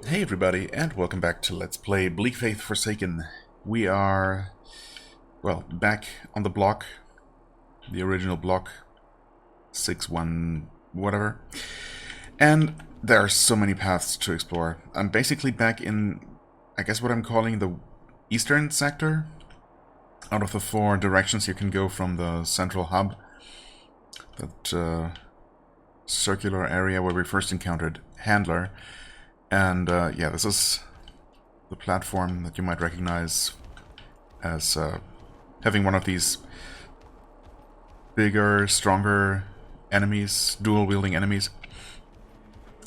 Hey everybody, and welcome back to Let's Play Bleak Faith Forsaken. We are, well, back on the block, the original block, 6-1 whatever, and there are so many paths to explore. I'm basically back in, I guess what I'm calling the eastern sector. Out of the 4 directions you can go from the central hub, that circular area where we first encountered Handler. And yeah, this is the platform that you might recognize as having one of these bigger, stronger enemies, dual-wielding enemies,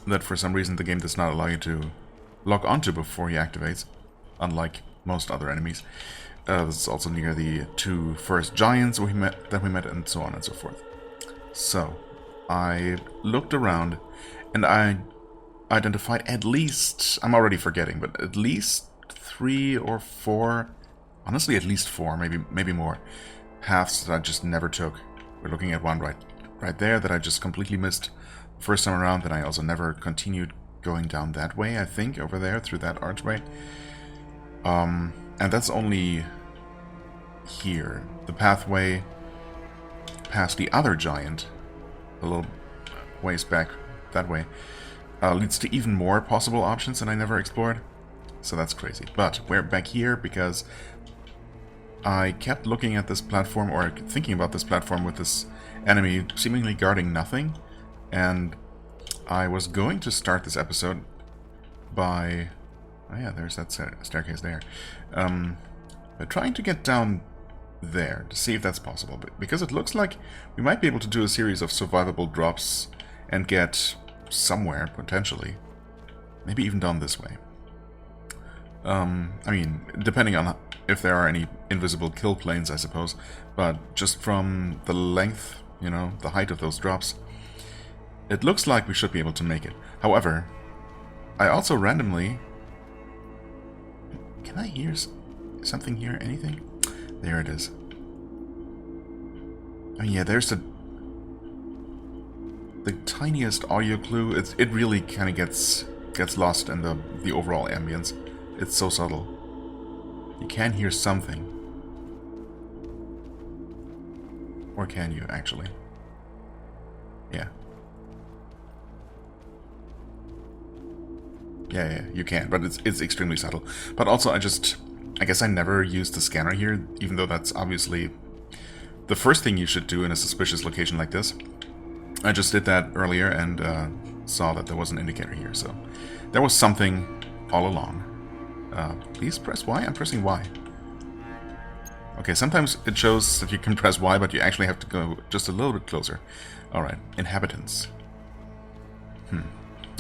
that for some reason the game does not allow you to lock onto before he activates, unlike most other enemies. This is also near the 2 first giants that we met, and so on and so forth. So, I looked around, and I identified at least, I'm already forgetting, but at least 3 or 4, honestly at least 4, maybe more, paths that I just never took. We're looking at one right there that I just completely missed the first time around, and I also never continued going down that way, I think, over there, through that archway. And that's only here. The pathway past the other giant, a little ways back that way, leads to even more possible options that I never explored. So that's crazy. But we're back here because I kept looking at this platform, or thinking about this platform with this enemy seemingly guarding nothing. And I was going to start this episode by... oh yeah, there's that staircase there. But trying to get down there to see if that's possible. But because it looks like we might be able to do a series of survivable drops and get somewhere, potentially. Maybe even down this way. I mean, depending on if there are any invisible kill planes, I suppose. But just from the length, you know, the height of those drops, it looks like we should be able to make it. However, I also randomly... can I hear something here? Anything? There it is. I mean, yeah, there's the tiniest audio clue. It really kind of gets lost in the overall ambience. It's so subtle. You can hear something. Or can you, actually? Yeah. Yeah, you can, but it's extremely subtle. But also, I guess I never used the scanner here, even though that's obviously the first thing you should do in a suspicious location like this. I just did that earlier and saw that there was an indicator here, so there was something all along. Please press Y? I'm pressing Y. Okay, sometimes it shows that you can press Y, but you actually have to go just a little bit closer. Alright, inhabitants.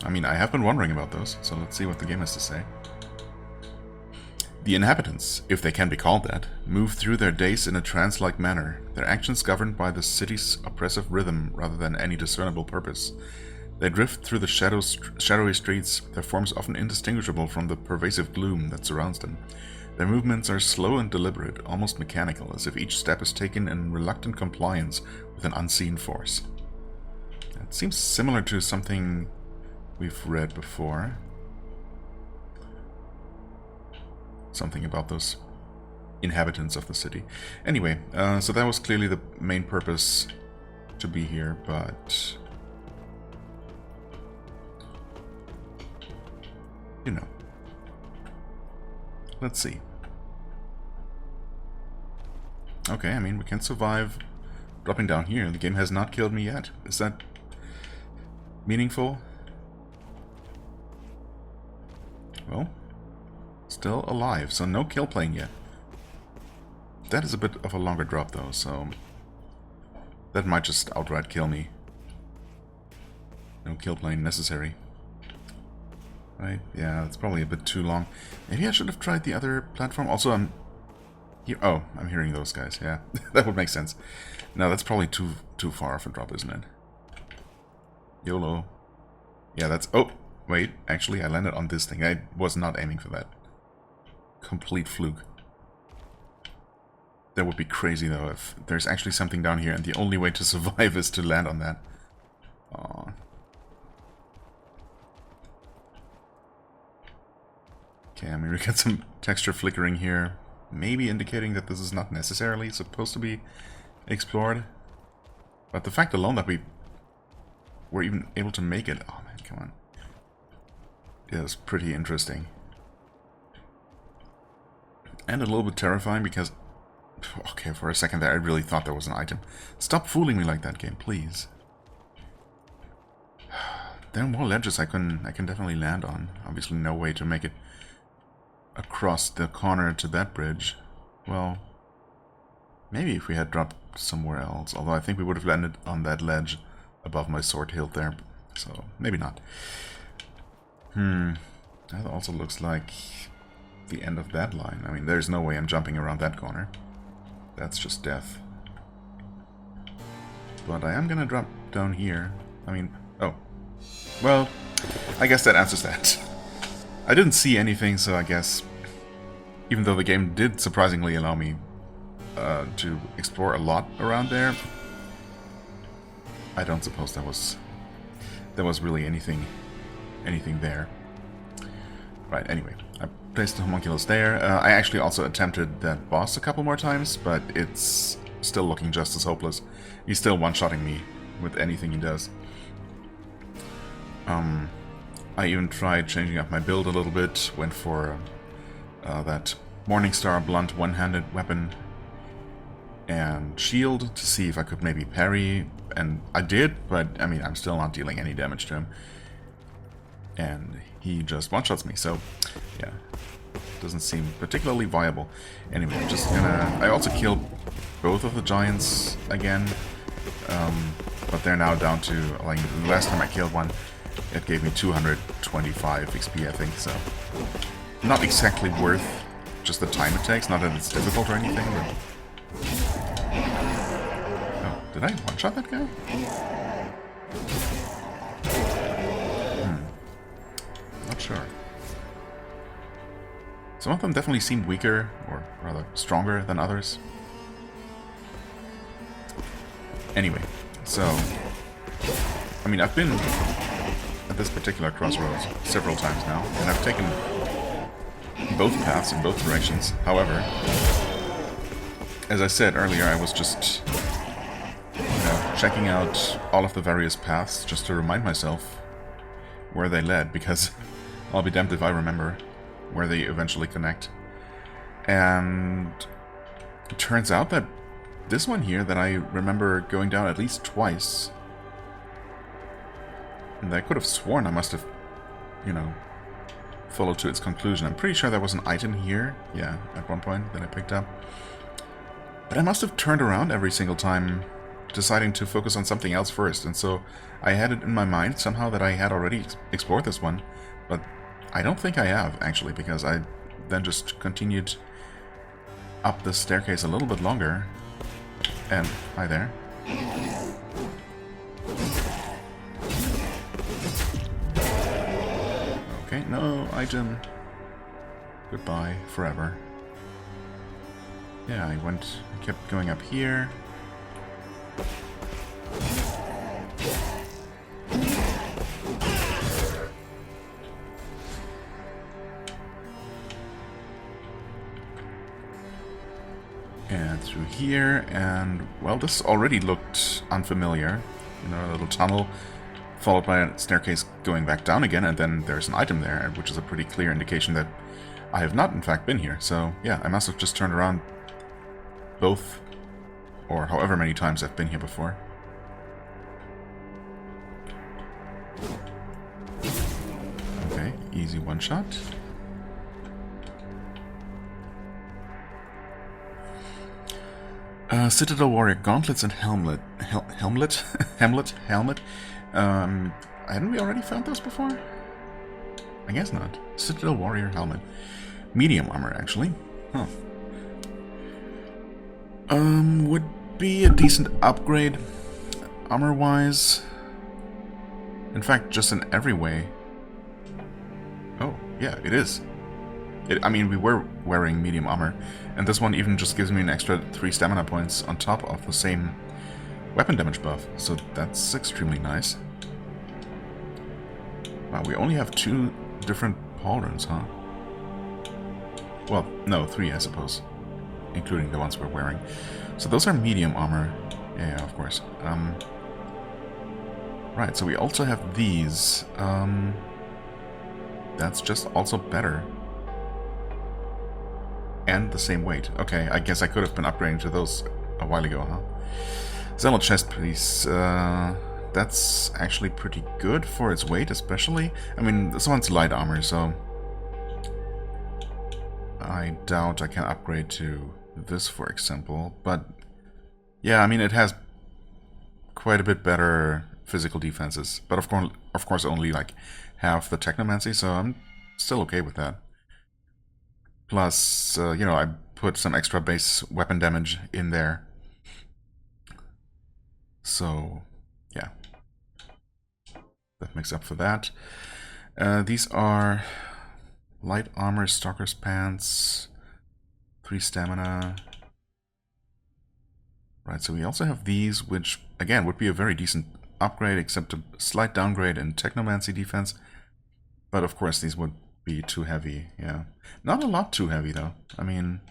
I mean, I have been wondering about those, so let's see what the game has to say. The inhabitants, if they can be called that, move through their days in a trance-like manner, their actions governed by the city's oppressive rhythm rather than any discernible purpose. They drift through the shadowy streets, their forms often indistinguishable from the pervasive gloom that surrounds them. Their movements are slow and deliberate, almost mechanical, as if each step is taken in reluctant compliance with an unseen force. That seems similar to something we've read before. Something about those inhabitants of the city. Anyway, so that was clearly the main purpose to be here, but... you know. Let's see. Okay, I mean, we can survive dropping down here. The game has not killed me yet. Is that meaningful? Well... still alive, so no kill plane yet. That is a bit of a longer drop though, so that might just outright kill me. No kill plane necessary. Right, yeah, that's probably a bit too long. Maybe I should have tried the other platform. Also, I'm hearing those guys, yeah. That would make sense. No, that's probably too far of a drop, isn't it? YOLO. Yeah, that's... oh, wait, actually I landed on this thing. I was not aiming for that. Complete fluke. That would be crazy though if there's actually something down here and the only way to survive is to land on that. Aww. Okay, I mean, we get some texture flickering here, maybe indicating that this is not necessarily supposed to be explored. But the fact alone that we were even able to make it, oh man, come on, is pretty interesting. And a little bit terrifying because, okay, for a second there I really thought there was an item. Stop fooling me like that, game, please. There are more ledges I can definitely land on. Obviously no way to make it across the corner to that bridge. Well, maybe if we had dropped somewhere else. Although I think we would have landed on that ledge above my sword hilt there. So, maybe not. That also looks like the end of that line. I mean, there's no way I'm jumping around that corner. That's just death. But I am gonna drop down here. I mean, oh. Well, I guess that answers that. I didn't see anything, so I guess, even though the game did surprisingly allow me to explore a lot around there, I don't suppose there was really anything there. Right, anyway, I placed the homunculus there. I actually also attempted that boss a couple more times, but it's still looking just as hopeless. He's still one-shotting me with anything he does. I even tried changing up my build a little bit, went for that Morningstar blunt one-handed weapon and shield to see if I could maybe parry, and I did, but I mean, I'm still not dealing any damage to him. And he just one-shots me, so yeah, doesn't seem particularly viable. Anyway, I'm just gonna... I also killed both of the giants again, but they're now down to, like, the last time I killed one, it gave me 225 XP, I think, so not exactly worth just the time it takes, not that it's difficult or anything, but... Oh, did I one-shot that guy? Not sure. Some of them definitely seem weaker, or rather stronger than others. Anyway, so... I mean, I've been at this particular crossroads several times now, and I've taken both paths in both directions. However, as I said earlier, I was just, checking out all of the various paths just to remind myself where they led, because I'll be damned if I remember where they eventually connect. And it turns out that this one here that I remember going down at least twice, and I could have sworn I must have, followed to its conclusion. I'm pretty sure there was an item here, yeah, at one point that I picked up. But I must have turned around every single time, deciding to focus on something else first, and so I had it in my mind somehow that I had already explored this one, but I don't think I have, actually, because I then just continued up the staircase a little bit longer, and hi there. Okay, no item. Goodbye, forever. Yeah, I kept going up here. And through here, and, well, this already looked unfamiliar. A little tunnel, followed by a staircase going back down again, and then there's an item there, which is a pretty clear indication that I have not, in fact, been here. So, yeah, I must have just turned around both, or however many times I've been here before. Okay, easy one-shot. Citadel Warrior Gauntlets and Helmet. Helmet? Helmet? Hadn't we already found those before? I guess not. Citadel Warrior Helmet. Medium armor, actually. Huh. Would be a decent upgrade, armor-wise. In fact, just in every way. Oh, yeah, it is. I mean, we were wearing medium armor, and this one even just gives me an extra 3 stamina points on top of the same weapon damage buff, so that's extremely nice. Wow, we only have 2 different pauldrons, huh? Well, no, 3, I suppose. Including the ones we're wearing. So those are medium armor. Yeah, of course. Right, so we also have these. That's just also better. And the same weight. Okay, I guess I could have been upgrading to those a while ago, huh? Zello chest piece. That's actually pretty good for its weight, especially. I mean, this one's light armor, so I doubt I can upgrade to this, for example. But yeah, I mean, it has quite a bit better physical defenses. But of course, only like half the technomancy, so I'm still okay with that. Plus, you know, I put some extra base weapon damage in there. So, yeah. That makes up for that. These are light armor, stalker's pants, 3 stamina. Right, so we also have these, which, again, would be a very decent upgrade, except a slight downgrade in technomancy defense. But, of course, these would be too heavy, yeah. Not a lot too heavy, though. I mean,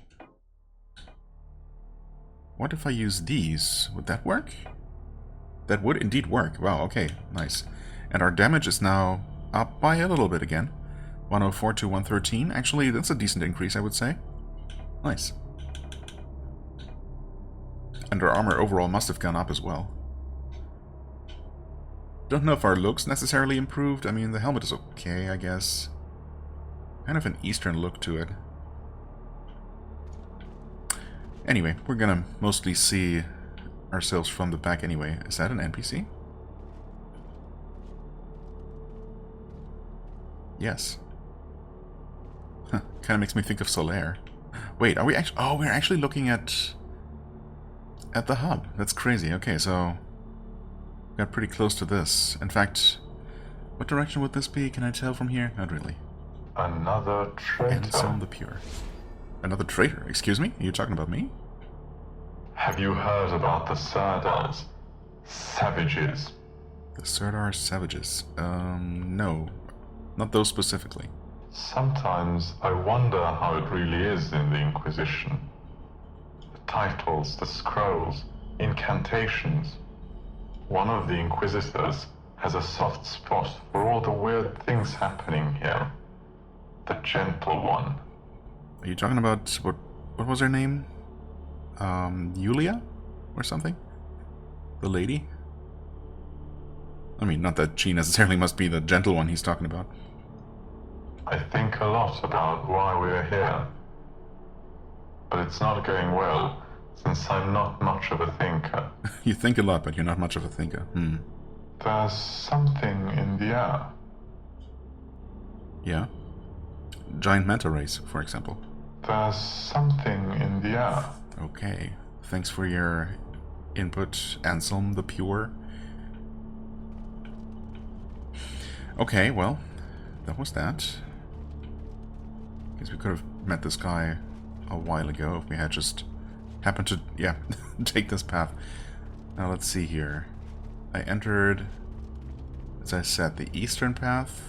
what if I use these? Would that work? That would indeed work. Wow, okay, nice. And our damage is now up by a little bit again. 104 to 113. Actually, that's a decent increase, I would say. Nice. And our armor overall must have gone up as well. Don't know if our looks necessarily improved. I mean, the helmet is okay, I guess. Kind of an Eastern look to it. Anyway, we're gonna mostly see ourselves from the back anyway. Is that an NPC? Yes. Huh, kind of makes me think of Solaire. Wait, are we actually... Oh, we're actually looking at the hub. That's crazy. Okay, so we got pretty close to this. In fact, what direction would this be? Can I tell from here? Not really. Another traitor. Anselm the Pure. Another traitor? Excuse me? Are you talking about me? Have you heard about the Sirdars? Savages. The Sirdar Savages? No. Not those specifically. Sometimes I wonder how it really is in the Inquisition. The titles, the scrolls, incantations. One of the Inquisitors has a soft spot for all the weird things happening here. The Gentle One. Are you talking about... What was her name? Yulia? Or something? The lady? I mean, not that she necessarily must be the Gentle One he's talking about. I think a lot about why we're here. But it's not going well, since I'm not much of a thinker. You think a lot, but you're not much of a thinker. There's something in the air. Yeah? Giant manta rays, for example. There's something in the air. Okay. Thanks for your input, Anselm the Pure. Okay, well, that was that. Guess we could have met this guy a while ago if we had just happened to, yeah, take this path. Now let's see here. I entered, as I said, the eastern path.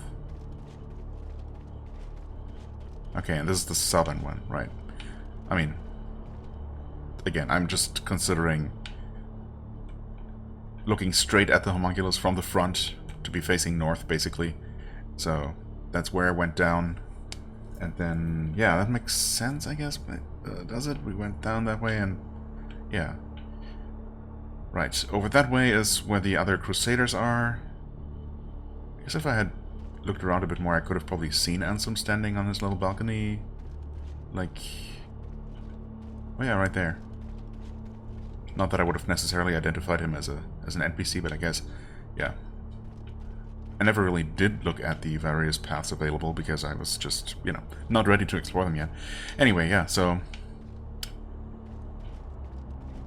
Okay, and this is the southern one, right? I mean, again, I'm just considering looking straight at the homunculus from the front to be facing north, basically. So that's where I went down. And then, yeah, that makes sense, I guess. But does it? We went down that way and... yeah. Right, over that way is where the other Crusaders are. I guess if I had looked around a bit more, I could have probably seen Ansem standing on his little balcony. Like... oh yeah, right there. Not that I would have necessarily identified him as an NPC, but I guess, yeah. I never really did look at the various paths available because I was just, you know, not ready to explore them yet. Anyway, yeah, so...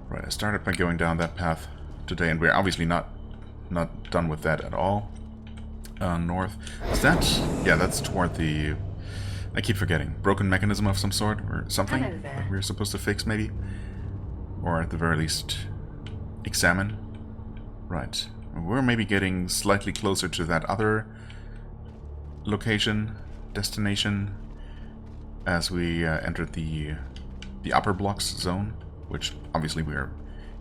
right, I started by going down that path today, and we're obviously not done with that at all. North. Is that... yeah, that's toward the... I keep forgetting. Broken mechanism of some sort, or something that we're supposed to fix, maybe? Or at the very least, examine. Right. We're maybe getting slightly closer to that other location, destination. as we entered the upper blocks zone, which obviously we are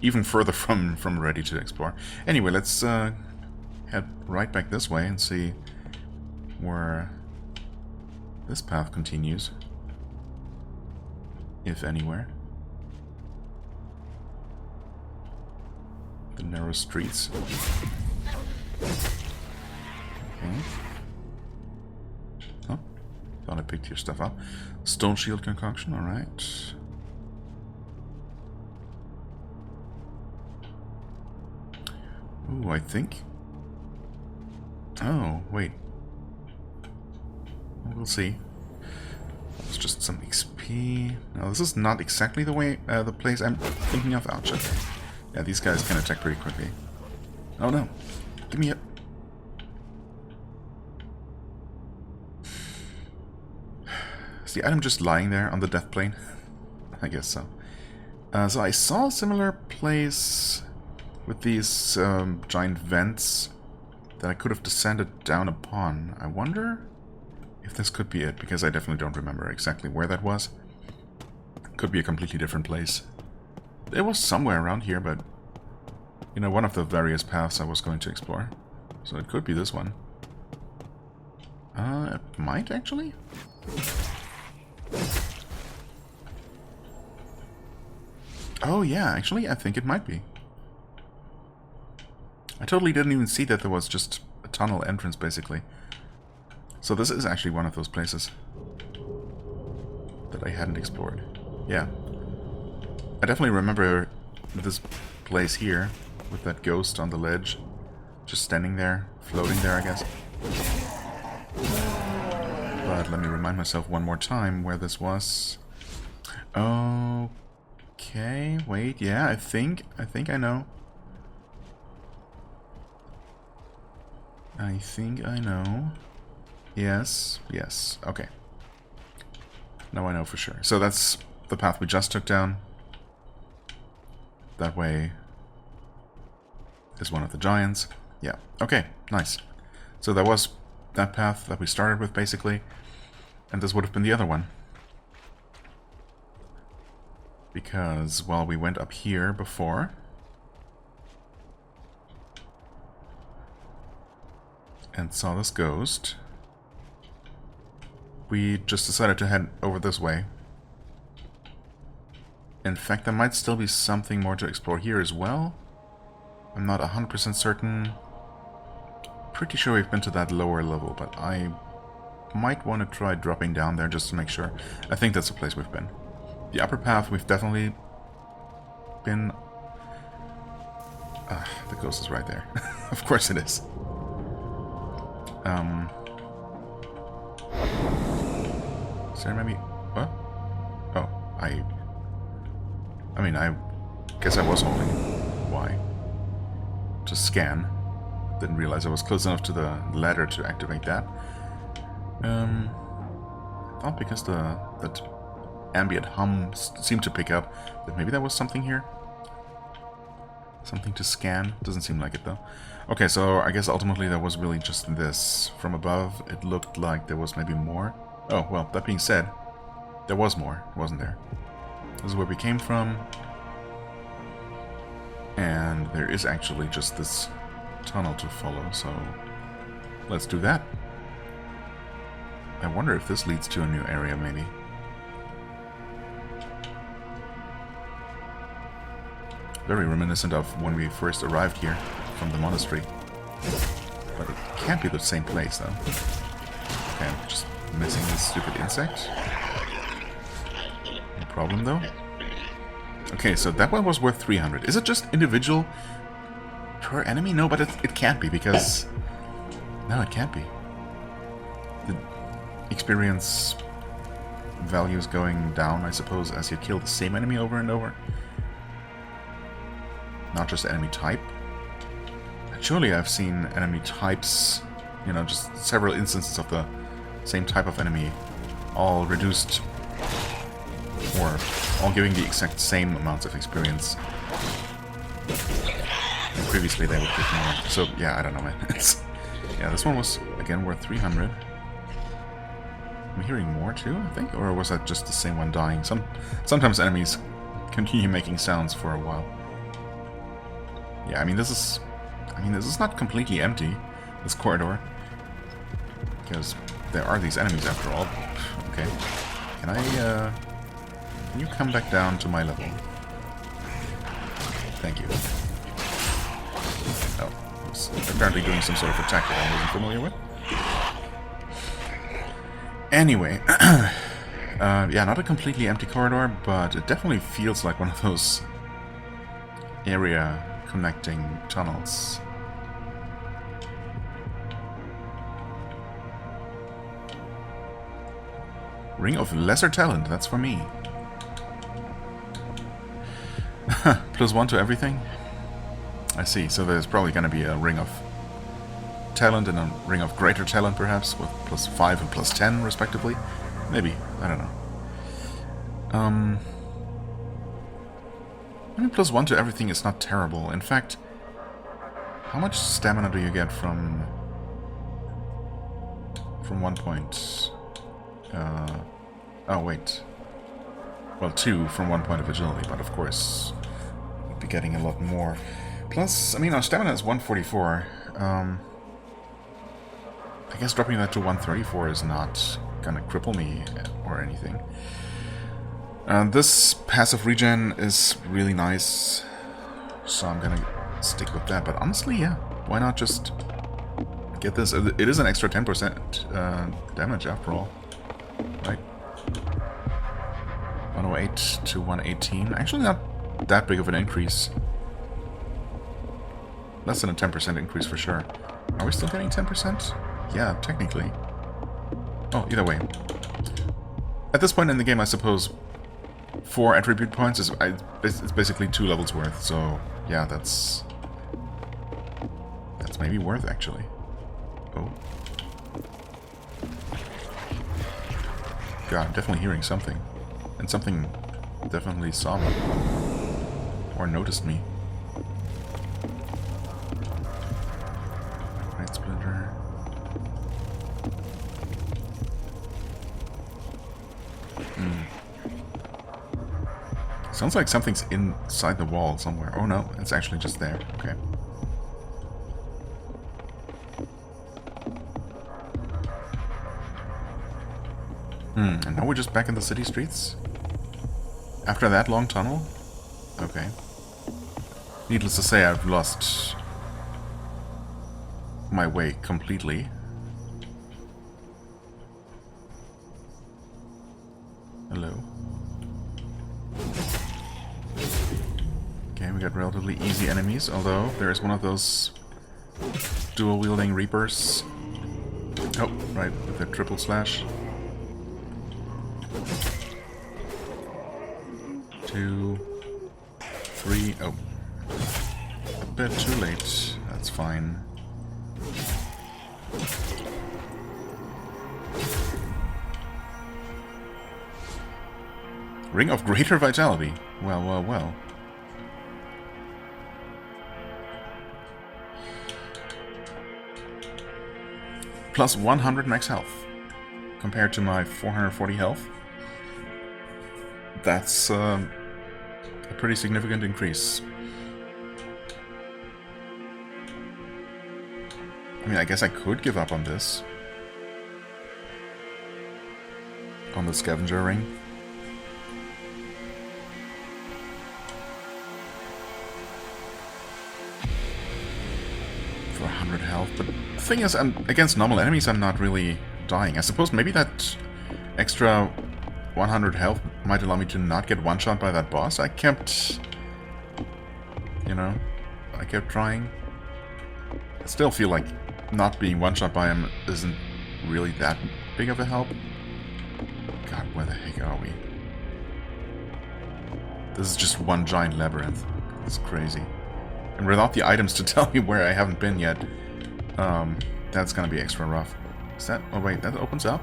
even further from ready to explore. Anyway, let's head right back this way and see where this path continues, if anywhere. The narrow streets. Okay. Oh, thought I picked your stuff up. Stone shield concoction, alright. Ooh, I think... Oh, wait. We'll see. It's just some XP. Now, this is not exactly the way, the place I'm thinking of. Ouch. Yeah, these guys can attack pretty quickly. Oh no. Give me a... Is the item just lying there on the death plane? I guess so. So I saw a similar place with these giant vents that I could have descended down upon. I wonder if this could be it, because I definitely don't remember exactly where that was. Could be a completely different place. It was somewhere around here, but, you know, one of the various paths I was going to explore. So it could be this one. It might, actually? Oh, yeah, actually, I think it might be. I totally didn't even see that there was just a tunnel entrance, basically. So this is actually one of those places that I hadn't explored. Yeah. I definitely remember this place here, with that ghost on the ledge. Just standing there, floating there, I guess. But let me remind myself one more time where this was. Okay, wait, yeah, I think I know. I think I know. Yes, okay. Now I know for sure. So that's the path we just took down. That way is one of the giants. Yeah, okay, nice. So that was that path that we started with, basically. And this would have been the other one. Because, well, we went up here before. And saw this ghost. We just decided to head over this way. In fact, there might still be something more to explore here as well. I'm not 100% certain. Pretty sure we've been to that lower level, but I might want to try dropping down there just to make sure. I think that's the place we've been. The upper path, we've definitely been... the ghost is right there. Of course it is. Is there maybe... What? Oh, I mean, I guess I was holding Y to scan. Didn't realize I was close enough to the ladder to activate that. I thought because that ambient hum seemed to pick up that maybe there was something here. Something to scan. Doesn't seem like it though. Okay, so I guess ultimately there was really just this. From above, it looked like there was maybe more. Oh, well, that being said, there was more, wasn't there? This is where we came from. And there is actually just this tunnel to follow, so let's do that. I wonder if this leads to a new area, maybe. Very reminiscent of when we first arrived here from the monastery. But it can't be the same place, though. Okay, I'm just missing this stupid insect. No problem, though. Okay, so that one was worth 300. Is it just individual per enemy? No, but it can't be, because... No, it can't be. The experience value is going down, I suppose, as you kill the same enemy over and over. Not just enemy type. Surely I've seen enemy types, you know, just several instances of the same type of enemy, all reduced, or all giving the exact same amounts of experience. And previously they would give more. So yeah, I don't know, man. Yeah, this one was again worth 300. I'm hearing more too, I think? Or was that just the same one dying? Sometimes enemies continue making sounds for a while. Yeah, I mean this is not completely empty, this corridor. Because there are these enemies after all. Okay. Can you come back down to my level? Thank you. Oh, I was apparently doing some sort of attack that I wasn't familiar with. Anyway, yeah, not a completely empty corridor, but it definitely feels like one of those area connecting tunnels. Ring of Lesser Talent, that's for me. +1 to everything? I see, so there's probably going to be a Ring of Talent and a Ring of Greater Talent, perhaps, with +5 and +10, respectively. Maybe, I don't know. I mean, +1 to everything is not terrible. In fact, how much stamina do you get from 1 point? Oh, wait. Well, 2 from 1 point of agility, but of course, we'd be getting a lot more. Plus, I mean, our stamina is 144. I guess dropping that to 134 is not gonna cripple me or anything. This passive regen is really nice, so I'm gonna stick with that. But honestly, yeah, why not just get this? It is an extra 10% damage after all, right? 108 to 118. Actually, not that big of an increase. Less than a 10% increase for sure. Are we still getting 10%? Yeah, technically. Oh, either way. At this point in the game, I suppose 4 attribute points is it's basically 2 levels worth. So yeah, that's maybe worth actually. Oh. God, I'm definitely hearing something. And something definitely saw me. Or noticed me. Right, Splinter. Sounds like something's inside the wall somewhere. Oh no, it's actually just there. Okay. And now we're just back in the city streets? After that long tunnel? Okay. Needless to say, I've lost my way completely. Hello. Okay, we got relatively easy enemies, although there is one of those dual-wielding Reapers. Oh, right, with the triple slash. 2, 3, oh. A bit too late, that's fine. Ring of Greater Vitality. Well, well, well. Plus 100 max health. Compared to my 440 health. That's a pretty significant increase. I mean, I guess I could give up on this. On the scavenger ring. For 100 health, but the thing is, against normal enemies I'm not really dying. I suppose maybe that extra 100 health might allow me to not get one-shot by that boss. I kept... You know, I kept trying. I still feel like not being one-shot by him isn't really that big of a help. God, where the heck are we? This is just one giant labyrinth. It's crazy. And without the items to tell me where I haven't been yet, that's gonna be extra rough. Is that... Oh wait, that opens up?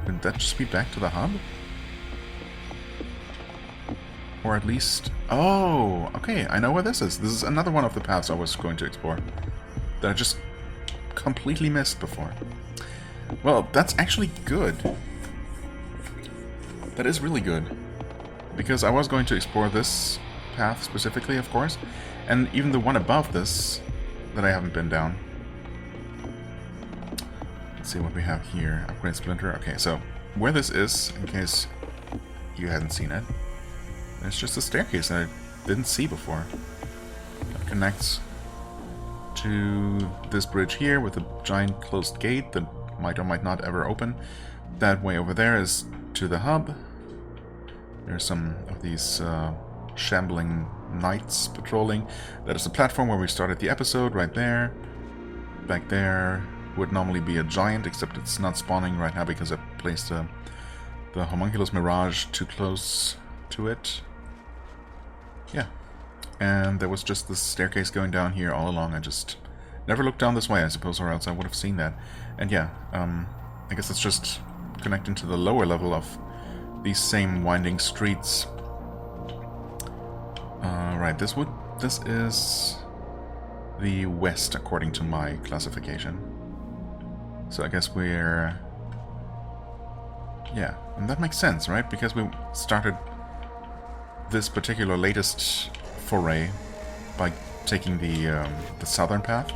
Couldn't that just be back to the hub? Or at least... Oh! Okay, I know where this is. This is another one of the paths I was going to explore. That I just completely missed before. Well, that's actually good. That is really good. Because I was going to explore this path specifically, of course. And even the one above this that I haven't been down. Let's see what we have here. Upgrade Splinter. Okay, so where this is, in case you hadn't seen it, there's just a staircase that I didn't see before. It connects to this bridge here with a giant closed gate that might or might not ever open. That way over there is to the hub. There's some of these shambling knights patrolling. That is the platform where we started the episode, right there. Back there would normally be a giant, except it's not spawning right now because I placed the homunculus mirage too close to it. Yeah. And there was just this staircase going down here all along. I just never looked down this way, I suppose, or else I would have seen that. And yeah, I guess it's just connecting to the lower level of these same winding streets. Right, this is the west, according to my classification. So I guess we're... yeah, and that makes sense, right? Because we started this particular latest foray by taking the southern path.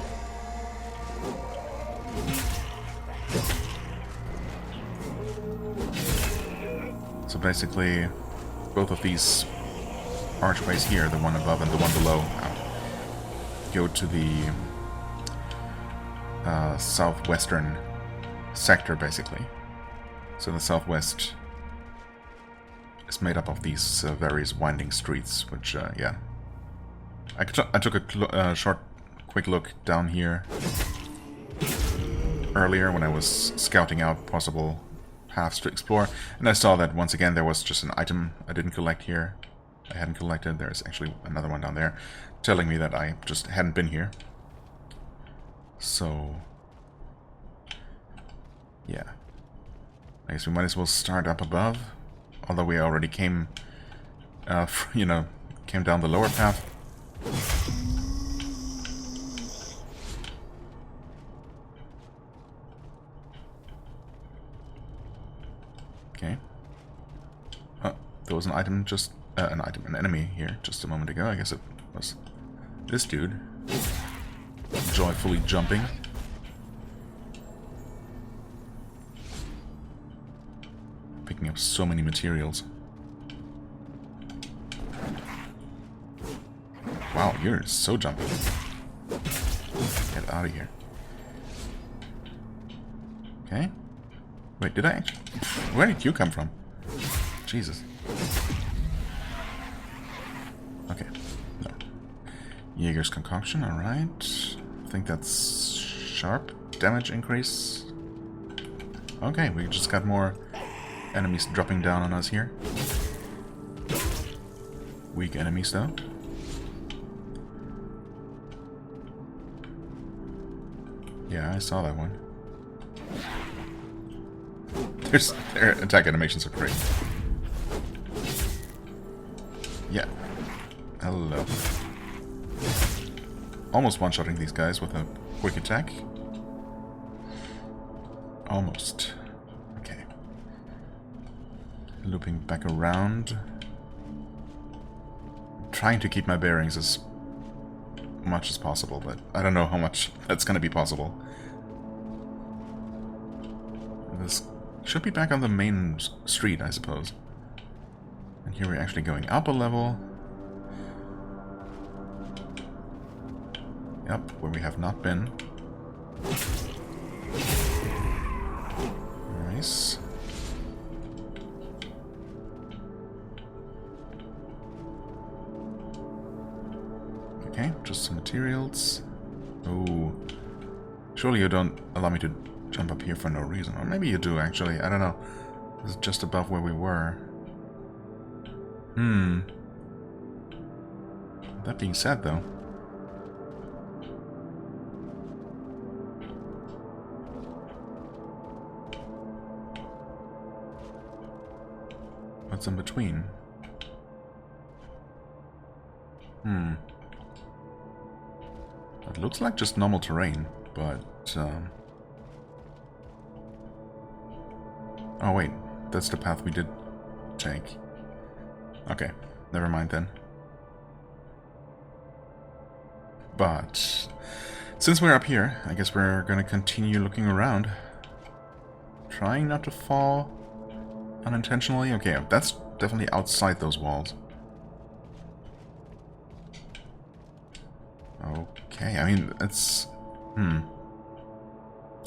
So basically, both of these archways here, the one above and the one below, go to the southwestern sector, basically. So the southwest is made up of these various winding streets, which, yeah. I took a quick look down here earlier when I was scouting out possible paths to explore, and I saw that once again there was just an item I didn't collect here. I hadn't collected. There's actually another one down there telling me that I just hadn't been here. So, yeah. I guess we might as well start up above, although we already came, you know, came down the lower path. Okay. Oh, there was an item just... an enemy here just a moment ago. I guess it was this dude. Joyfully jumping. Picking up so many materials. Wow, you're so jumpy. Get out of here. Okay. Wait, did I actually... where did you come from? Jesus. Okay. No. Jaeger's concoction, alright. I think that's sharp damage increase. Okay, we just got more enemies dropping down on us here. Weak enemies, though. Yeah, I saw that one. Their attack animations are great. Yeah. Hello. Almost one-shotting these guys with a quick attack. Almost. Okay. Looping back around. Trying to keep my bearings as much as possible, but I don't know how much that's going to be possible. This should be back on the main street, I suppose. And here we're actually going up a level. Yep, where we have not been. Nice. Okay, just some materials. Oh, surely you don't allow me to jump up here for no reason. Or maybe you do, actually. I don't know. This is just above where we were. That being said, though... what's in between? It looks like just normal terrain, but... Oh wait, that's the path we did take. Okay, never mind then. But since we're up here, I guess we're gonna continue looking around. Trying not to fall unintentionally. Okay, that's definitely outside those walls. Okay, I mean, it's...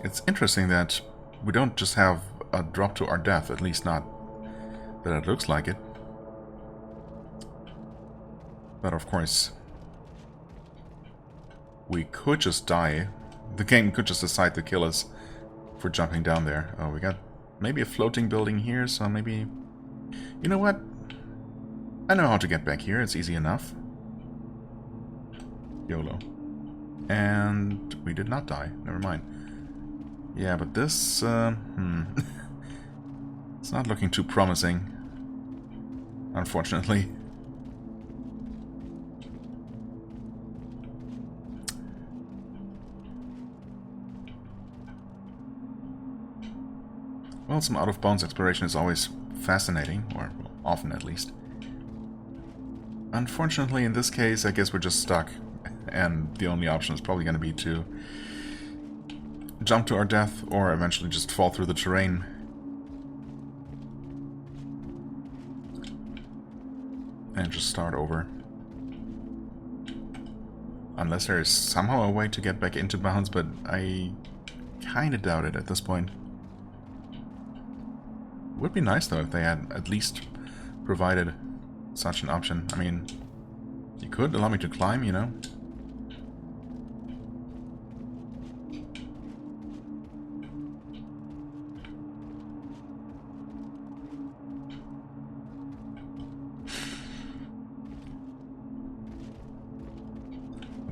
It's interesting that we don't just have a drop to our death, at least not that it looks like it. But of course, we could just die. The game could just decide to kill us for jumping down there. Oh, we got maybe a floating building here, so maybe... You know what? I know how to get back here, it's easy enough. YOLO. And we did not die, never mind. Yeah, but this... It's not looking too promising, unfortunately. Well, some out-of-bounds exploration is always fascinating, or well, often at least. Unfortunately, in this case, I guess we're just stuck, and the only option is probably going to be to jump to our death, or eventually just fall through the terrain. And just start over. Unless there is somehow a way to get back into bounds, but I kinda doubt it at this point. Would be nice though if they had at least provided such an option. I mean, you could allow me to climb, you know?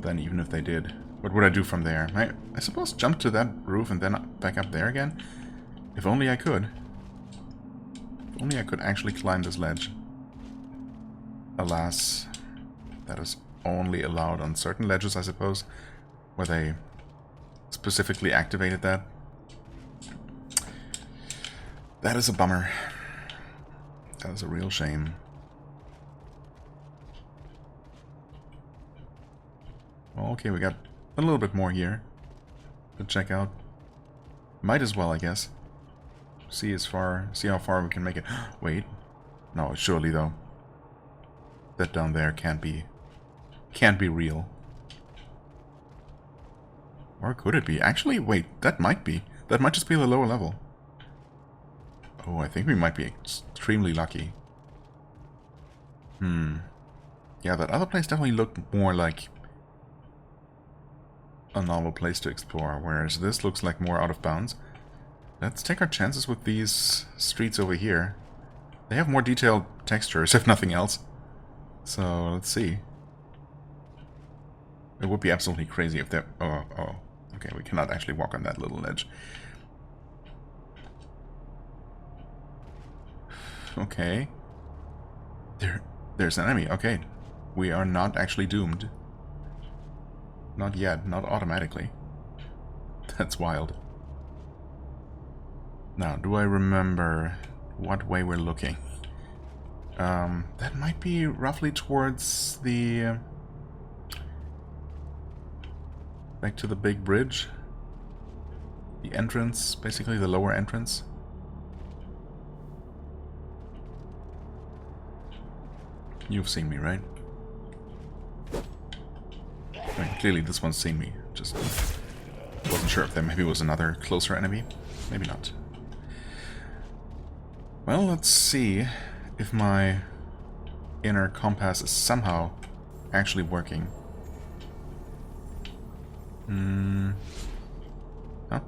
Then even if they did, what would I do from there? I suppose jump to that roof and then back up there again? If only I could. If only I could actually climb this ledge. Alas, that is only allowed on certain ledges, I suppose, where they specifically activated that. That is a bummer. That is a real shame. Well, okay, we got a little bit more here to check out. Might as well, I guess. See how far we can make it. Wait. No, surely though. That down there can't be real. Or could it be? Actually, wait, that might be. That might just be the lower level. Oh, I think we might be extremely lucky. Yeah, that other place definitely looked more like a novel place to explore, whereas this looks like more out of bounds. Let's take our chances with these streets over here. They have more detailed textures, if nothing else. So, let's see. It would be absolutely crazy if they're... Oh. Okay, we cannot actually walk on that little ledge. Okay. There's an enemy. Okay. We are not actually doomed. Not yet. Not automatically. That's wild. Now, do I remember what way we're looking? That might be roughly towards the... back to the big bridge. The entrance, basically the lower entrance. You've seen me, right? I mean, clearly this one's seen me. Just wasn't sure if there maybe was another closer enemy. Maybe not. Well, let's see if my inner compass is somehow actually working. Huh?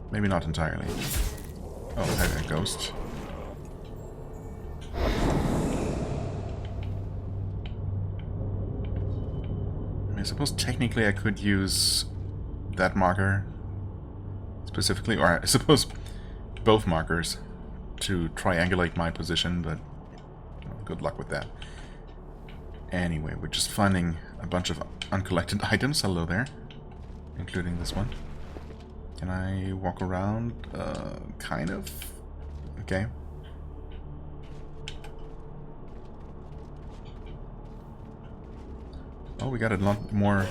Maybe not entirely. Oh, I had a ghost. I suppose technically I could use that marker specifically, or I suppose both markers to triangulate my position, but well, good luck with that. Anyway, we're just finding a bunch of uncollected items. Hello there. Including this one. Can I walk around? Kind of. Okay. Oh, we got a lot more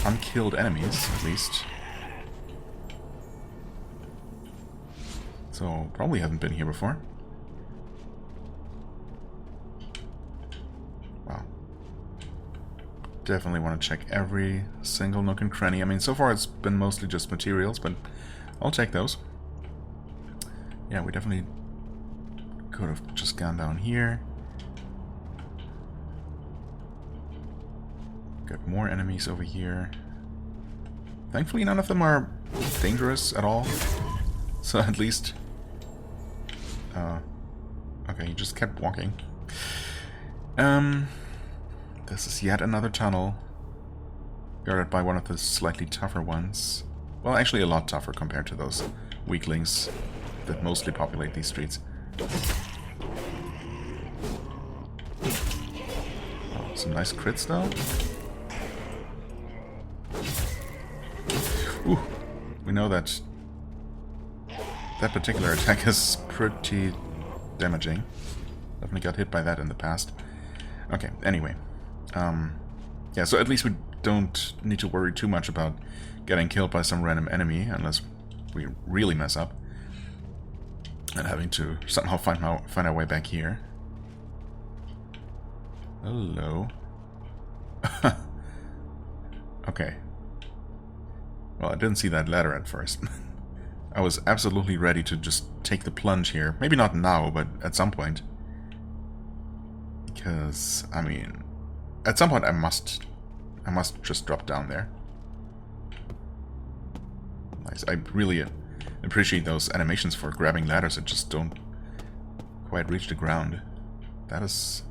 unkilled enemies, at least. So, probably haven't been here before. Wow. Definitely want to check every single nook and cranny. I mean, so far it's been mostly just materials, but I'll take those. Yeah, we definitely could have just gone down here. Got more enemies over here. Thankfully, none of them are dangerous at all. So at least... okay, he just kept walking. This is yet another tunnel. Guarded by one of the slightly tougher ones. Well, actually a lot tougher compared to those weaklings that mostly populate these streets. Oh, some nice crits though. Ooh, we know that that particular attack is pretty damaging. Definitely got hit by that in the past. Okay, anyway. Yeah, so at least we don't need to worry too much about getting killed by some random enemy, unless we really mess up. And having to somehow find our way back here. Hello. Okay. Well, I didn't see that ladder at first. I was absolutely ready to just take the plunge here. Maybe not now, but at some point. Because, I mean, at some point I must just drop down there. Nice. I really appreciate those animations for grabbing ladders that just don't quite reach the ground. That is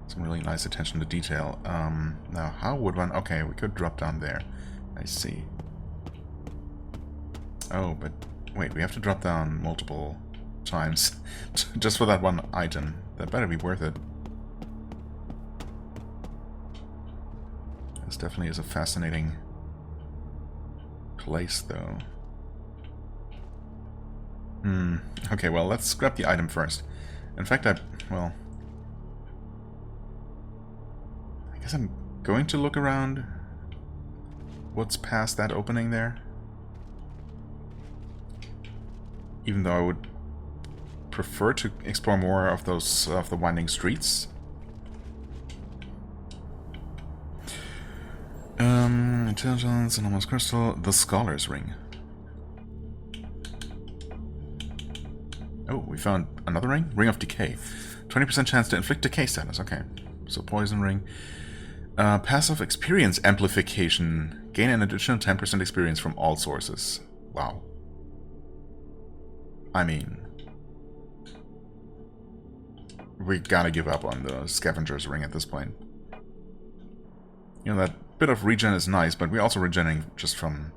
some really nice attention to detail. Now, how would one... Okay, we could drop down there. I see. Oh, but wait, we have to drop down multiple times just for that one item. That better be worth it. This definitely is a fascinating place, though. Okay, well, let's grab the item first. In fact, I guess I'm going to look around what's past that opening there. Even though I would prefer to explore more of those of the winding streets. Intelligence, enormous crystal, the Scholar's Ring. Oh, we found another ring? Ring of Decay. 20% chance to inflict decay status, okay. So poison ring. Passive experience amplification. Gain an additional 10% experience from all sources. Wow. I mean, we gotta give up on the Scavenger's Ring at this point. You know, that bit of regen is nice, but we're also regenerating just from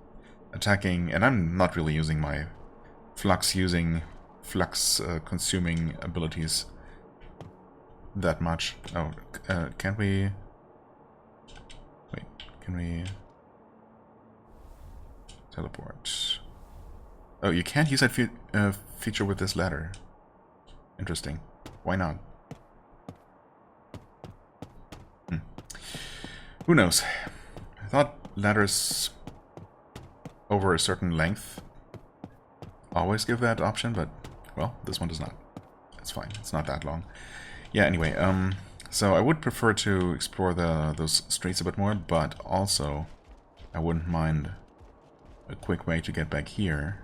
attacking, and I'm not really using my flux-consuming abilities that much. Oh, can't we... Wait, can we... Teleport... Oh, you can't use that feature with this ladder. Interesting. Why not? Who knows? I thought ladders over a certain length always give that option, but, well, this one does not. That's fine. It's not that long. Yeah, anyway, so I would prefer to explore those streets a bit more, but also I wouldn't mind a quick way to get back here.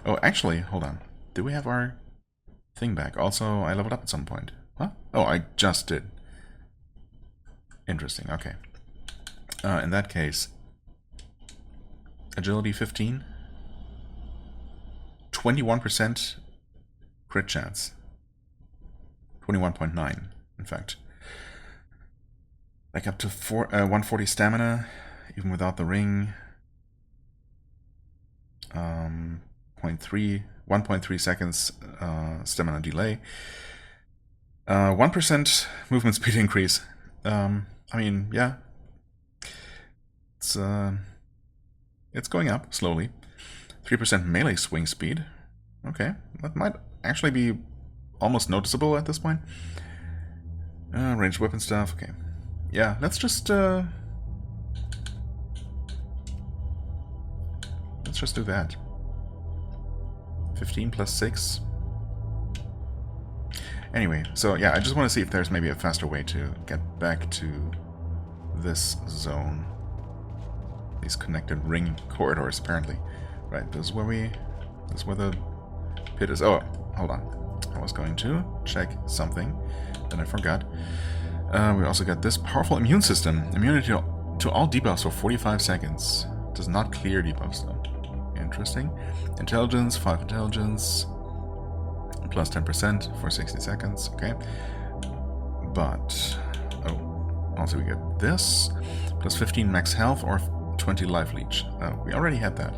Oh, actually, hold on. Do we have our thing back? Also, I leveled up at some point. Huh? Oh, I just did. Interesting, okay. In that case, agility 15, 21% crit chance. 21.9, in fact. Like up to 140 stamina, even without the ring. 1.3 seconds stamina delay. 1% movement speed increase. I mean, yeah. It's It's going up, slowly. 3% melee swing speed. Okay, that might actually be almost noticeable at this point. Ranged weapon stuff, okay. Yeah, let's just do that. 15 plus 6. Anyway, so yeah, I just want to see if there's maybe a faster way to get back to this zone. These connected ring corridors, apparently. Right, this is where the pit is. Oh, hold on. I was going to check something, then I forgot. We also got this powerful immune system. Immunity to all debuffs for 45 seconds. Does not clear debuffs, though. Interesting. Intelligence, 5 intelligence. Plus 10% for 60 seconds. Okay. But... oh. Also we get this. Plus 15 max health or 20 life leech. Oh, we already had that.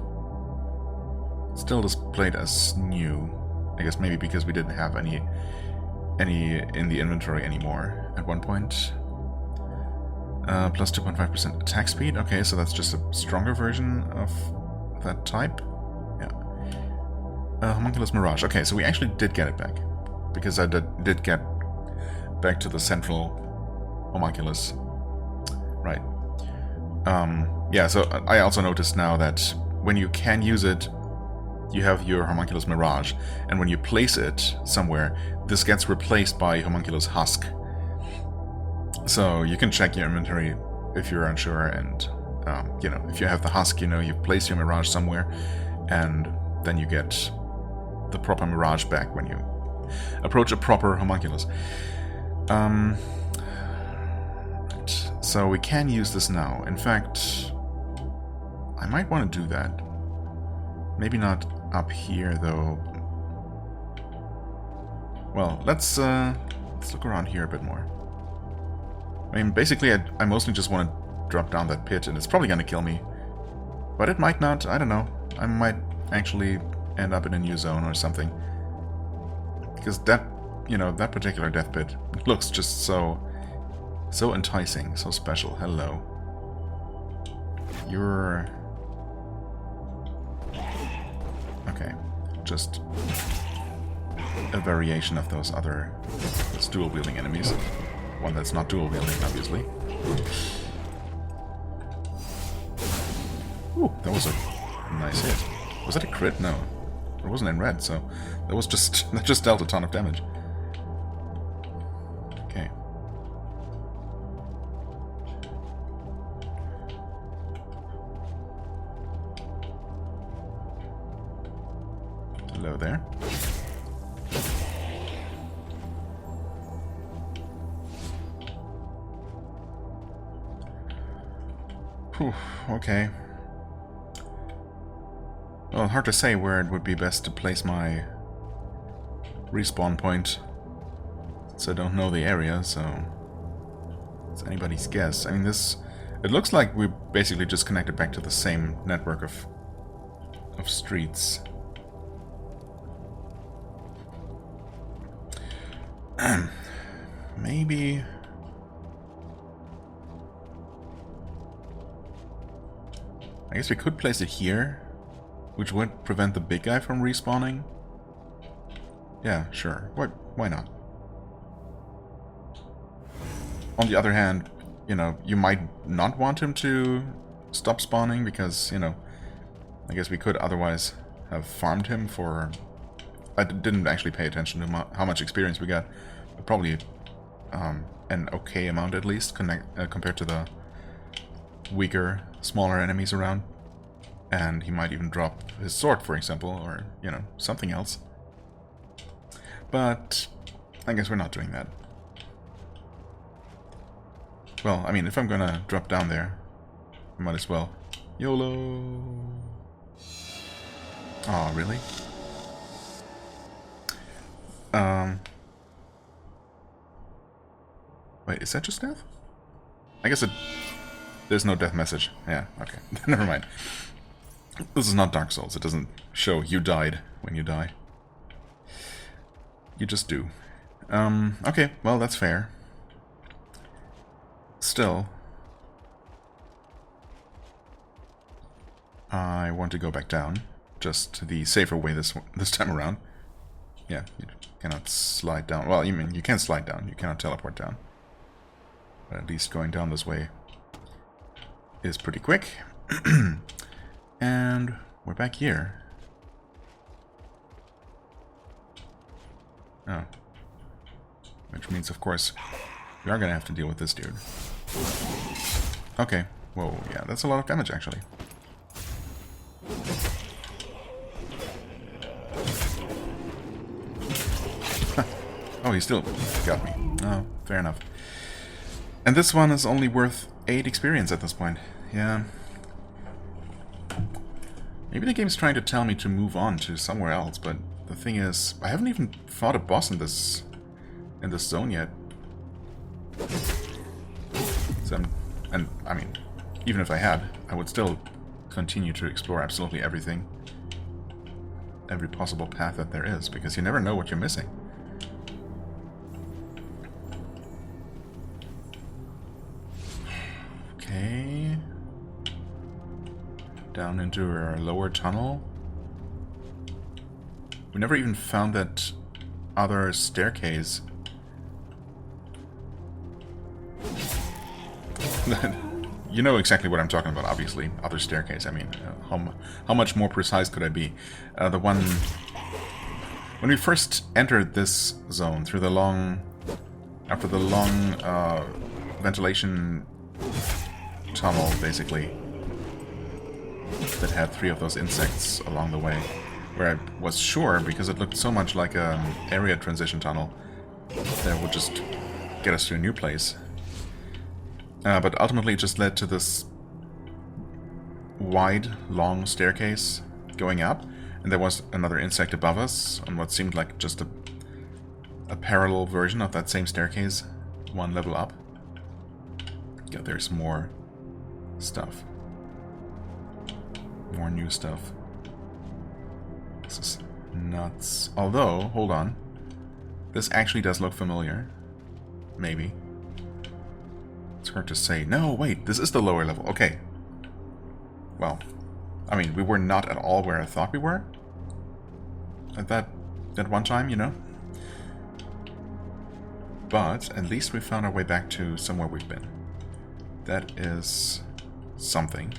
Still displayed as new. I guess maybe because we didn't have any in the inventory anymore at one point. Plus 2.5% attack speed. Okay, so that's just a stronger version of that type. Yeah. Homunculus Mirage. Okay, so we actually did get it back. Because I did get back to the central homunculus. Right. Yeah, so I also noticed now that when you can use it, you have your Homunculus Mirage, and when you place it somewhere, this gets replaced by Homunculus Husk. So you can check your inventory if you're unsure, and you know, if you have the Husk, you know, you place your Mirage somewhere, and then you get the proper Mirage back when you approach a proper Homunculus. Right. So we can use this now. In fact, I might want to do that. Maybe not up here, though. Well, let's look around here a bit more. I mean, basically, I mostly just want to drop down that pit, and it's probably going to kill me. But it might not, I don't know. I might actually end up in a new zone or something. Because that, you know, that particular death pit looks just so enticing, so special. Hello. You're... okay. Just a variation of those other dual-wielding enemies. One that's not dual-wielding, obviously. Ooh, that was a nice hit. Was that a crit? No. It wasn't in red, so that was just... that just dealt a ton of damage. Okay. Hello there. Whew, okay. Well, hard to say where it would be best to place my respawn point, since I don't know the area, so it's anybody's guess. I mean, this... it looks like we basically just connected back to the same network of streets. Maybe... I guess we could place it here, which would prevent the big guy from respawning. Yeah, sure. Why not? On the other hand, you know, you might not want him to stop spawning because, you know, I guess we could otherwise have farmed him for... I didn't actually pay attention to how much experience we got. But probably an okay amount at least compared to the weaker, smaller enemies around. And he might even drop his sword, for example, or, you know, something else. But I guess we're not doing that. Well, I mean, if I'm gonna drop down there, I might as well. YOLO! Oh, really? Wait, is that just death? I guess there's no death message. Yeah, okay. Never mind. This is not Dark Souls. It doesn't show you died when you die. You just do. Okay, well, that's fair. Still. I want to go back down. Just the safer way this time around. Yeah, you cannot slide down. Well, you can slide down. You cannot teleport down. But at least going down this way is pretty quick. And we're back here. Oh. Which means, of course, we are going to have to deal with this dude. Okay. Whoa, yeah, that's a lot of damage, actually. Oh, he still got me. Oh, fair enough. And this one is only worth 8 experience at this point. Yeah. Maybe the game's trying to tell me to move on to somewhere else, but the thing is, I haven't even fought a boss in this zone yet. So and I mean, even if I had, I would still continue to explore absolutely everything. Every possible path that there is, because you never know what you're missing. Okay. Down into our lower tunnel. We never even found that other staircase. You know exactly what I'm talking about, obviously. Other staircase, I mean, how much more precise could I be? The one... When we first entered this zone, through the long... After the long ventilation tunnel, basically, that had 3 of those insects along the way, where I was sure, because it looked so much like an area transition tunnel, that it would just get us to a new place. But ultimately it just led to this wide, long staircase going up, and there was another insect above us on what seemed like just a parallel version of that same staircase, one level up. Yeah, there's more stuff. More new stuff. This is nuts. Although, hold on. This actually does look familiar. Maybe. It's hard to say. No, wait, this is the lower level. Okay. Well, I mean, we were not at all where I thought we were. At that one time, you know? But at least we found our way back to somewhere we've been. That is something.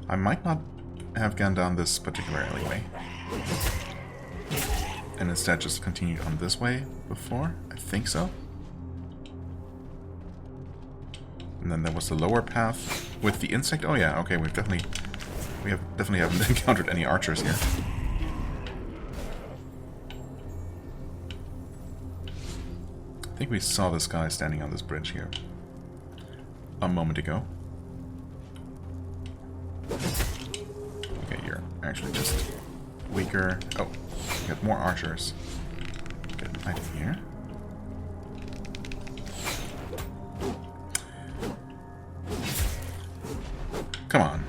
I might not have gone down this particular alleyway. And instead just continued on this way before. I think so. And then there was the lower path with the insect. Oh yeah, okay, we definitely haven't encountered any archers here. I think we saw this guy standing on this bridge here a moment ago. Okay, you're actually just weaker. Oh, we got more archers. Get an item here. Come on.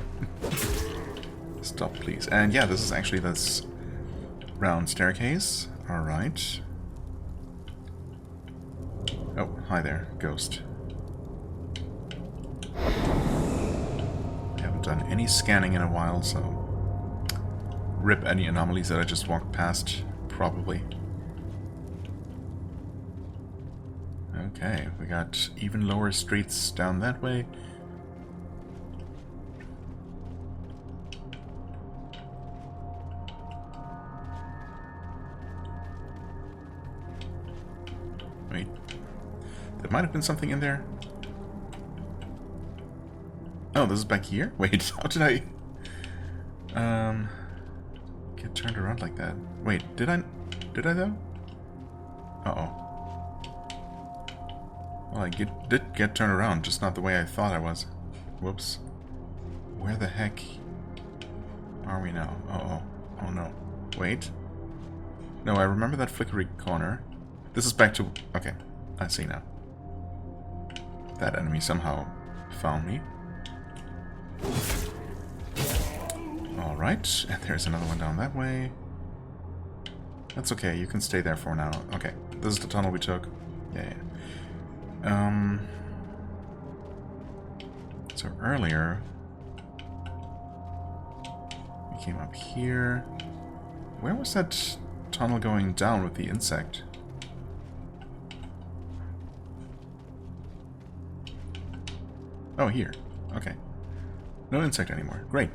Stop, please. And yeah, this is actually this round staircase. Alright. Oh, hi there, ghost. I haven't done any scanning in a while, so... Rip any anomalies that I just walked past, probably. Okay, we got even lower streets down that way. Wait, there might have been something in there. Oh, this is back here? Wait, how did I... get turned around like that? Wait, did I though? Uh-oh. Well, I did get turned around, just not the way I thought I was. Whoops. Where the heck are we now? Uh-oh. Oh no. Wait. No, I remember that flickery corner. This is back to... Okay, I see now. That enemy somehow found me. Alright, and there's another one down that way. That's okay, you can stay there for now. Okay, this is the tunnel we took. Yeah. So earlier... came up here. Where was that tunnel going down with the insect? Oh, here. Okay. No insect anymore. Great.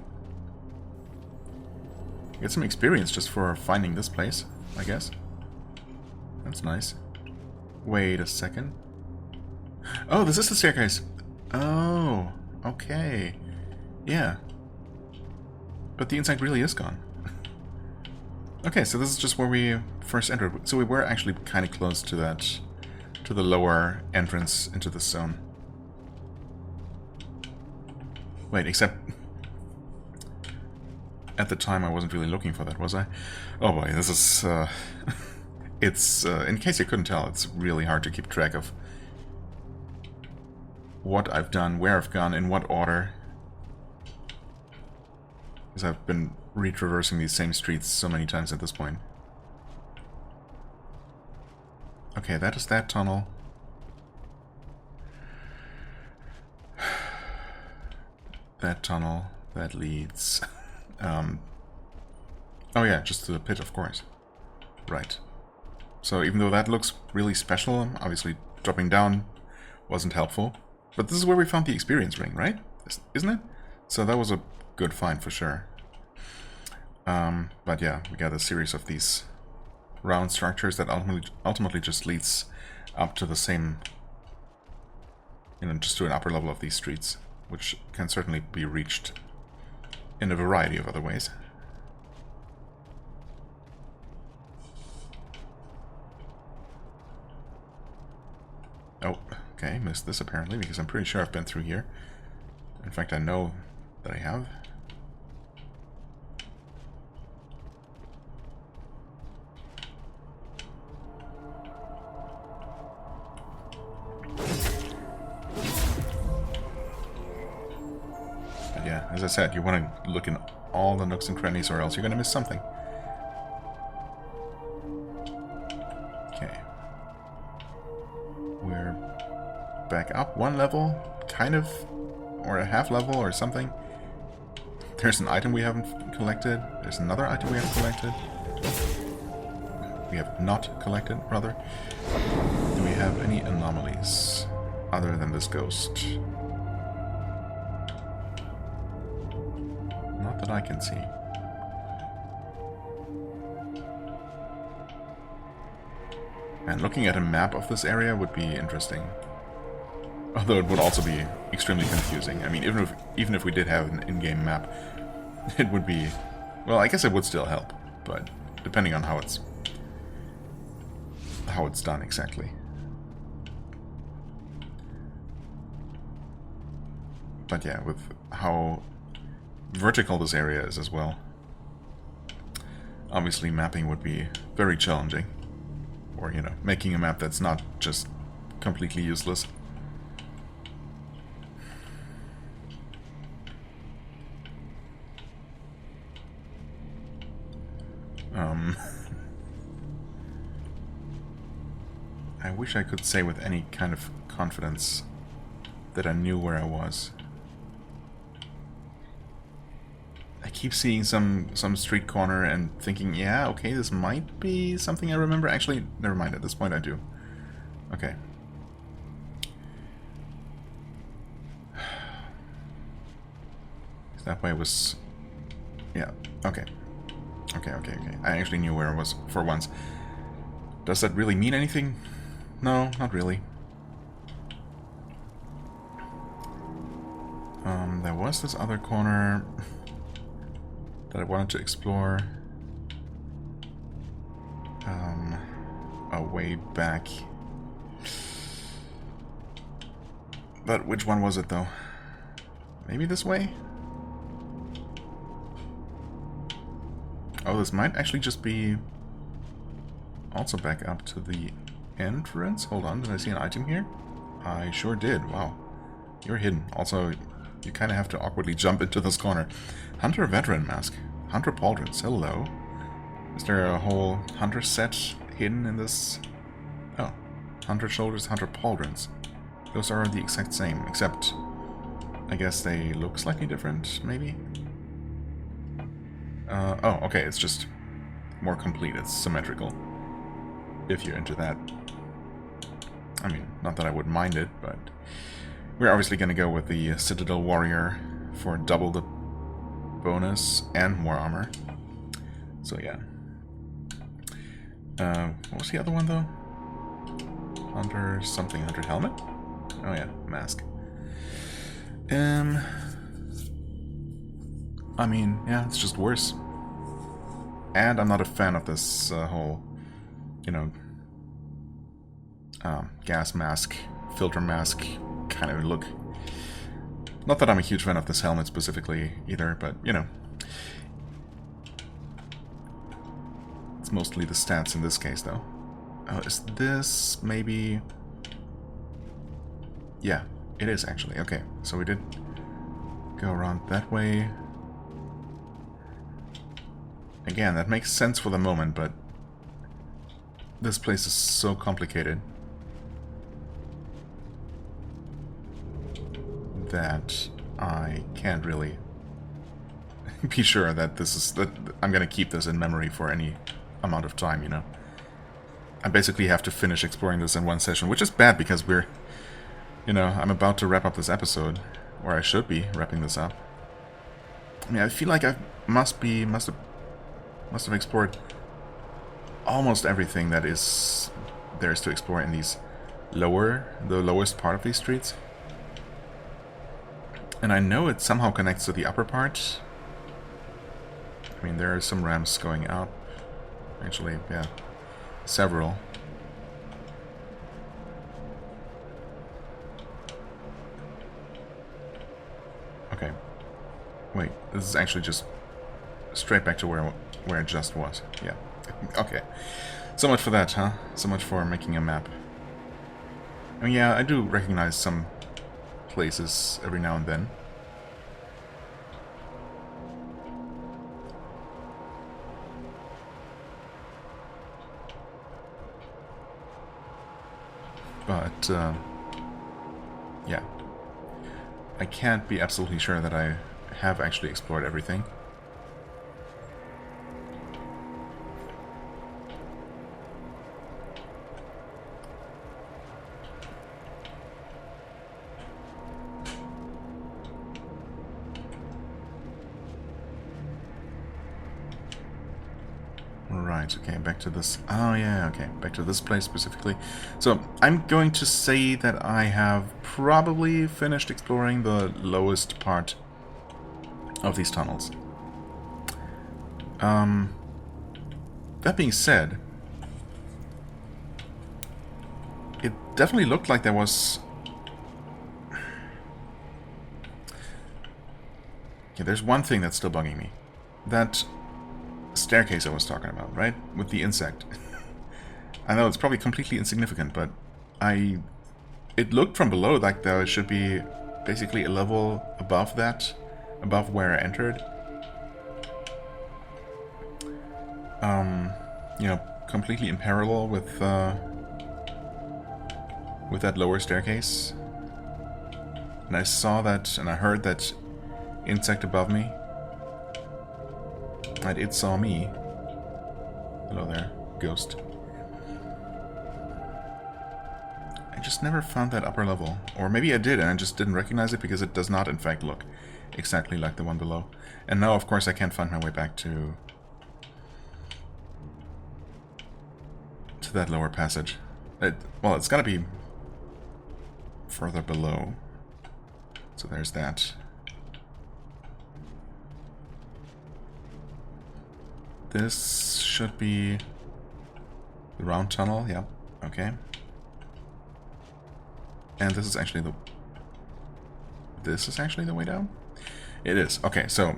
Get some experience just for finding this place, I guess. That's nice. Wait a second. Oh, this is the staircase. Oh, okay. Yeah. But the insect really is gone. Okay, so this is just where we first entered. So we were actually kind of close to that, to the lower entrance into this zone. Wait, except at the time I wasn't really looking for that, was I? Oh boy, this is... it's, in case you couldn't tell, it's really hard to keep track of what I've done, where I've gone, in what order. Because I've been retraversing these same streets so many times at this point. Okay, that is that tunnel. That tunnel, that leads... oh yeah, just to the pit, of course. Right. So even though that looks really special, obviously dropping down wasn't helpful. But this is where we found the experience ring, right? Isn't it? So that was a good find for sure. But yeah, we got a series of these round structures that ultimately just leads up to the same... just to an upper level of these streets, which can certainly be reached in a variety of other ways. Oh, okay, missed this apparently, because I'm pretty sure I've been through here. In fact, I know that I have. But yeah, as I said, you want to look in all the nooks and crannies or else you're going to miss something. Okay. We're back up one level, kind of, or a half level or something. There's an item we haven't collected. There's another item we haven't collected. We have not collected, rather. Do we have any anomalies other than this ghost? Not that I can see. And looking at a map of this area would be interesting. Although it would also be extremely confusing. I mean, even if we did have an in-game map, it would be... Well, I guess it would still help, but depending on how it's done exactly. But yeah, with how vertical this area is as well, obviously mapping would be very challenging. Or, making a map that's not just completely useless. I wish I could say with any kind of confidence that I knew where I was. I keep seeing some street corner and thinking, yeah, okay, this might be something I remember. Actually, never mind, at this point I do. Okay. That way was... Yeah, okay. Okay. I actually knew where I was for once. Does that really mean anything? No, not really. There was this other corner that I wanted to explore. Way back. But which one was it, though? Maybe this way? Oh, this might actually just be also back up to the entrance. Hold on, did I see an item here? I sure did. Wow. You're hidden. Also, you kind of have to awkwardly jump into this corner. Hunter Veteran Mask. Hunter Pauldrons. Hello. Is there a whole Hunter set hidden in this? Oh. Hunter Shoulders, Hunter Pauldrons. Those are the exact same, except I guess they look slightly different, maybe? Oh, okay, it's just more complete. It's symmetrical. If you're into that. I mean, not that I would mind it, but we're obviously going to go with the Citadel Warrior for double the bonus and more armor. So yeah. What was the other one though? Hunter something, Hunter helmet? Oh yeah, mask. I mean, yeah, it's just worse. And I'm not a fan of this whole, you know, gas mask, filter mask kind of look. Not that I'm a huge fan of this helmet specifically either, but, you know. It's mostly the stats in this case, though. Oh, is this maybe... Yeah, it is actually. Okay, so we did go around that way. Again, that makes sense for the moment, but this place is so complicated that I can't really be sure that this is that I'm gonna keep this in memory for any amount of time, you know. I basically have to finish exploring this in one session, which is bad because we're, you know, I'm about to wrap up this episode, or I should be wrapping this up. I mean, I feel like I must have explored almost everything that is there is to explore in these the lowest part of these streets. And I know it somehow connects to the upper part. I mean, there are some ramps going up. Actually, yeah, several. Okay. Wait, this is actually just straight back to where it just was. Yeah. Okay. So much for that, huh? So much for making a map. I mean, yeah, I do recognize some places every now and then. But, yeah. I can't be absolutely sure that I have actually explored everything. Right, okay, back to this. Oh, yeah, okay, back to this place specifically. So, I'm going to say that I have probably finished exploring the lowest part of these tunnels. That being said, it definitely looked like there was... Okay, there's one thing that's still bugging me. That staircase I was talking about, right? With the insect. I know it's probably completely insignificant, but it looked from below like there should be basically a level above that, above where I entered. You know, completely in parallel with that lower staircase. And I saw that, and I heard that insect above me. And it saw me. Hello there, ghost. I just never found that upper level. Or maybe I did and I just didn't recognize it because it does not in fact look exactly like the one below. And now of course I can't find my way back to that lower passage. Well, it's gotta be further below. So there's that. This should be the round tunnel, yeah, okay. And this is actually the way down? It is. Okay, so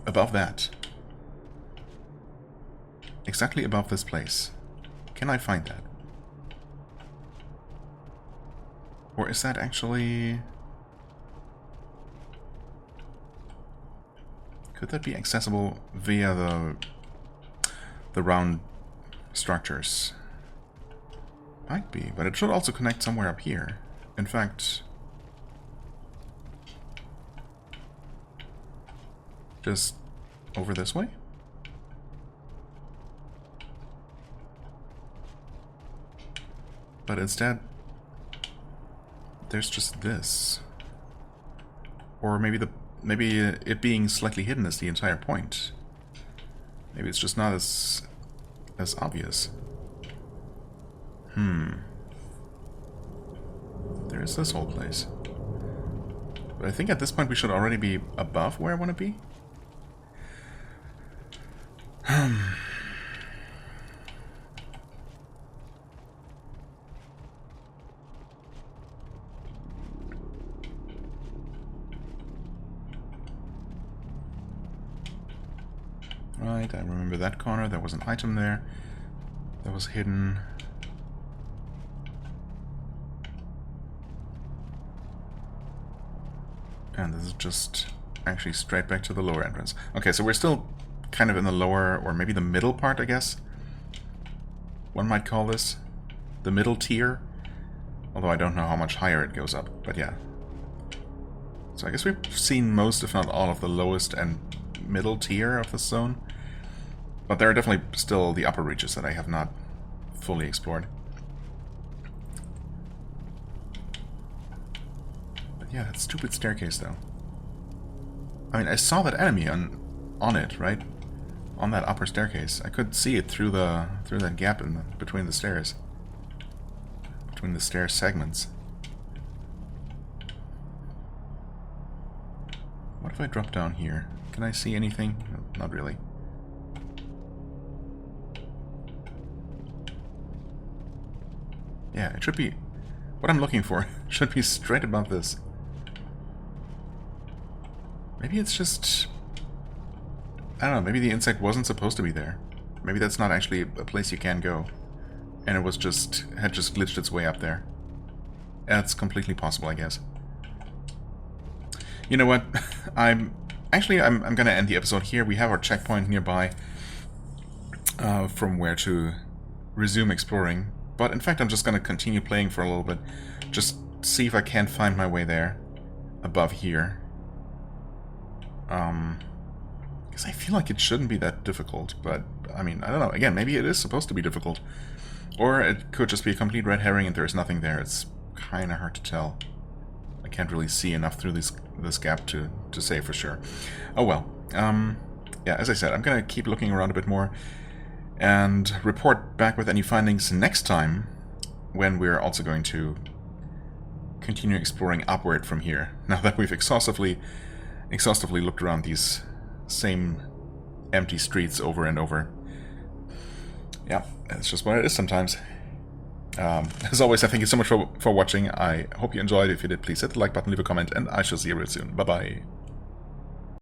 above that. Exactly above this place. Can I find that? Or is that actually... Could that be accessible via the round structures? Might be, but it should also connect somewhere up here. In fact, just over this way? But instead, there's just this. Or maybe it being slightly hidden is the entire point. Maybe it's just not as obvious. There's this whole place. But I think at this point we should already be above where I want to be. Right, I remember that corner. There was an item there that was hidden. And this is just actually straight back to the lower entrance. Okay, so we're still kind of in the lower, or maybe the middle part, I guess. One might call this the middle tier. Although I don't know how much higher it goes up, but yeah. So I guess we've seen most, if not all, of the lowest and middle tier of the zone. But there are definitely still the upper reaches that I have not fully explored. But yeah, that stupid staircase, though. I mean, I saw that enemy on it, right? On that upper staircase. I could see it through that gap between the stairs. Between the stair segments. What if I drop down here? Can I see anything? No, not really. Yeah, it should be... What I'm looking for should be straight above this. Maybe it's just... I don't know, maybe the insect wasn't supposed to be there. Maybe that's not actually a place you can go. And it was had just glitched its way up there. That's completely possible, I guess. You know what? I'm gonna end the episode here. We have our checkpoint nearby from where to resume exploring. But in fact, I'm just gonna continue playing for a little bit. Just see if I can't find my way there. Above here. Because I feel like it shouldn't be that difficult, but I mean, I don't know. Again, maybe it is supposed to be difficult. Or it could just be a complete red herring and there's nothing there. It's kind of hard to tell. I can't really see enough through this gap to say for sure. Oh well. Yeah, as I said, I'm going to keep looking around a bit more and report back with any findings next time when we're also going to continue exploring upward from here. Now that we've exhaustively looked around these same empty streets over and over. Yeah, that's just what it is sometimes. As always, I thank you so much for watching. I hope you enjoyed. If you did, please hit the like button, leave a comment, and I shall see you real soon. Bye-bye.